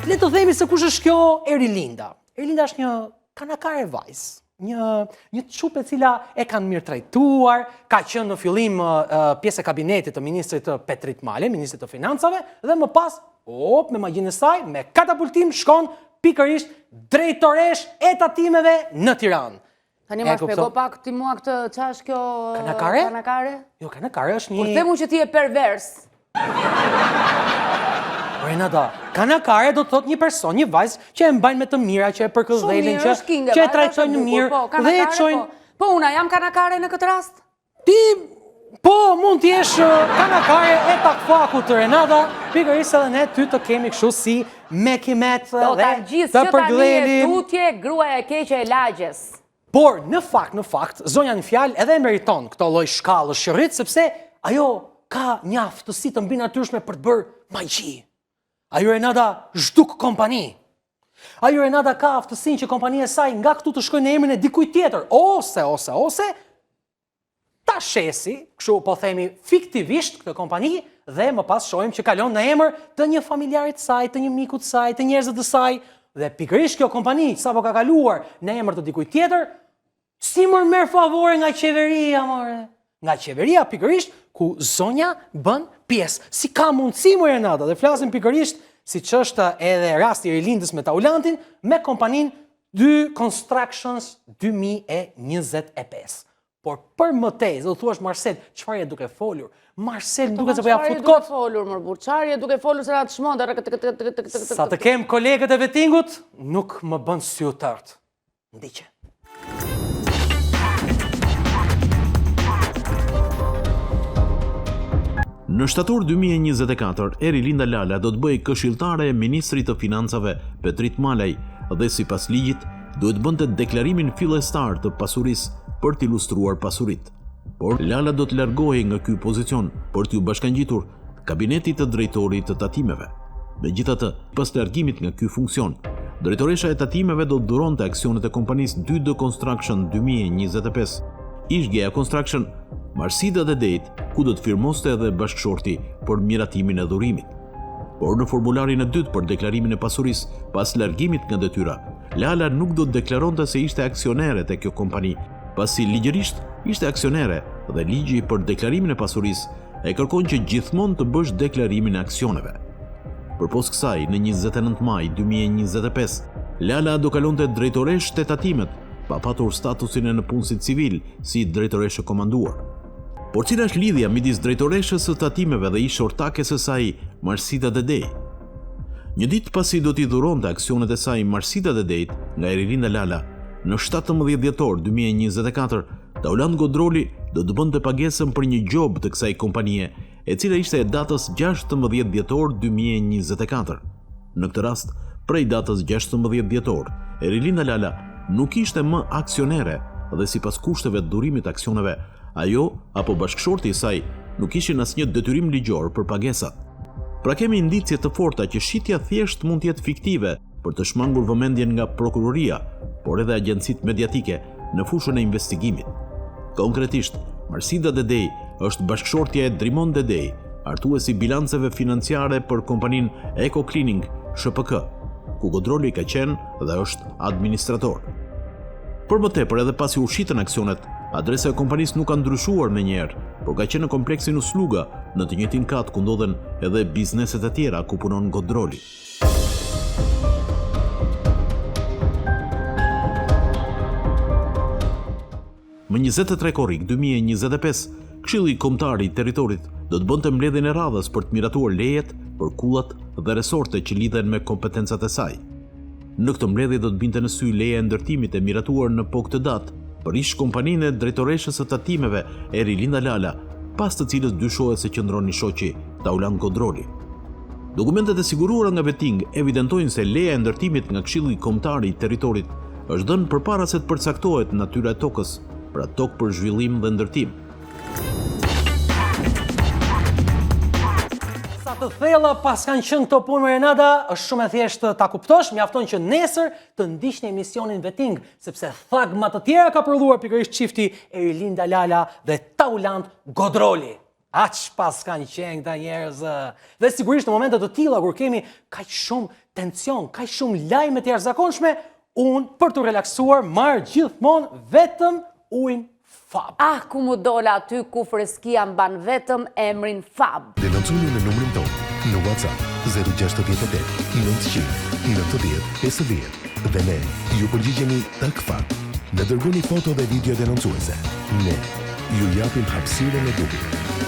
Le të themi se kush është kjo Erilinda. Erilinda është një kanakare vajzë. Një çupe e cila e kanë mirë trajtuar, ka qenë në fillim pjesë e kabinetit të ministrit Petrit Male, ministrit të financave, dhe më pas, me magjinë e saj, me katapultim shkon pikërisht drejtoresh e tatimeve në Tiranë. Tani ma shpjego pak ti mua këtë, qa është kjo kanakare? Jo, kanakare është një... Kur themu që ti e pervers. Renata, kanakare do të thot një person, një vajzë që e mbajnë me të mira, që e përkëdhelin, që e trajtojnë mirë, dhe e qojnë... Po, una jam kanakare në këtë rast? Ti, po, mund t'jesh kanakare e takfaku të Renata, pikërisht edhe ne ty të kemi kështu si mekimet dhe të përgëdhelim. Do t'a gjithë që tani e tutje gruaja e keqe e lagjes. Por, në fakt, zonja në fjalë edhe meriton këto lloj shkallësh shërrit, sepse ajo ka një aftësi të mbi natyrshme për të bërë magji. Ajo Renata zhduk kompani. Ajo Renata ka aftësinë që kompania e saj nga këtu të shkojnë në emrin e dikujt tjetër, ose ta shesi, kështu po themi fiktivisht këtë kompani, dhe më pas shohim që kalon në emër të një familjarit saj, të një mikut saj, të njerëzve të saj, dhe pikërisht kjo kompani sapo ka kaluar në emër të dikujt tjetër, si merr favore nga qeveria, more. Nga qeveria pikërisht ku zonja bën pjesë. Si ka mundësi më Renata, dhe flasim pikërisht si që është edhe rasti i Erlindës me Taulantin, me kompanin 2 Constructions 2025. Por për më tej, do thuash Marcel, çfarë je duke folur? Marcel duket se po ja fut kot. Çfarë folur më burr? Çfarë je duke folur se atë çmend? Sa të kem kolegët e vetingut, nuk më bën sy u tërt. Ndiqe. Në shtator 2024, Erilinda Lala do të bëjë këshilltare e ministrit të financave Petrit Malaj dhe sipas ligjit duhet bënte deklarimin fillestar të pasurisë për të ilustruar pasuritë. Por Lala do të largohej nga ky pozicion për t'u bashkangjitur kabinetit të drejtorit të tatimeve. Megjithatë, pas largimit nga ky funksion, drejtoresha e tatimeve do të dhuronte aksionet e kompanisë 2D Construction 2025, Ishgeja Construction, Marsida dhe Date, ku do të firmoste edhe bashkëshorti për miratimin e dhurimit. Por në formularin e dytë për deklarimin e pasurisë pas largimit nga detyra, Lala nuk do të deklaronte se ishte aksionere te kjo kompani, pasi ligjërisht ishte aksionere dhe ligji për deklarimin e pasurisë e kërkon që gjithmonë të bësh deklarimin e aksioneve. Përpos kësaj, në 29 maj 2025, Lala do kalonte drejtoresh te tatimet, pa patur statusin e në punësit civil si drejtoreshe komanduar. Por cila është lidhja midis drejtoreshës së tatimeve dhe ish ortakes së saj Marsida Dedej? Një ditë pasi do t'i dhuronte aksionet e saj Marsida Dedej nga Erilinda Lala, në 17 dhjetor 2024, Taulant Godroli do të bënte pagesën për një gjob të kësaj kompanie, e cila ishte e datës 16 dhjetor 2024. Në këtë rast, prej datës 16 dhjetor, Erilinda Lala nuk ishte më aksionere dhe sipas kushteve të dhurimit aksioneve, ajo apo bashkëshorti i saj nuk ishin asnjë detyrim ligjor për pagesat. Pra kemi indicje të forta që shitja thjesht mund të jetë fiktive për të shmangur vëmendjen nga prokuroria, por edhe agjencitë mediatike në fushën e investigimit. Konkretisht, Marsida Dedej është bashkëshortja e Drimon Dedej, artuesi bilanceve financiare për kompaninë Eco Cleaning SHPK, ku Godroli ka qenë dhe është administrator. Për më tepër, edhe pasi u shitën aksionet, adresa e kompanisë nuk ka ndryshuar menjëherë, por ka qenë në kompleksin Usluga, në të njëjtin kat ku ndodhen edhe bizneset e tjera ku punon Godroli. Më 23 korrik 2025, Këshilli Kombëtar i Territorit do të bënte mbledhjen e radhës për të miratuar lejet për kullat dhe resorte që lidhen me kompetencat e saj. Në këtë mbledhje do të binte në sy leja e ndërtimit e miratuar në këtë datë për ish kompaninë e drejtoreshës së tatimeve Erilinda Lala, pas të cilës dyshohet se qëndron një shoqi Taulant Godroli. Dokumentet e siguruara nga veting evidentojnë se leja e ndërtimit nga Këshilli Kombëtar i Territorit është dhënë përpara se të përcaktohet natyra e tokës, pra tokë për zhvillim dhe ndërtim. Sa të thella pas kanë qenë këto punë me Renata, është shumë e thjeshtë ta kuptosh, mjafton që nesër të ndiqsh në emisionin Veting, sepse thagma të tjera ka prodhuar pikërisht çifti Erilinda Lala dhe Taulant Godroli. Aq pas kanë qenë këta njerëz. Dhe sigurisht në momentet të tilla kur kemi kaq shumë tension, kaq shumë lajme të jashtëzakonshme, unë për të relaksuar marr gjithmonë vetëm ujin Fab. Ku mu dola aty ku freskia mban vetëm emrin Fab. Denonconi në numrin tonë, në WhatsApp 068 900 90 50 dhe ne ju përgjigjemi tak Fab. Ne dërgoni foto dhe video denoncuese. Ne ju japim hapësirën e duhur.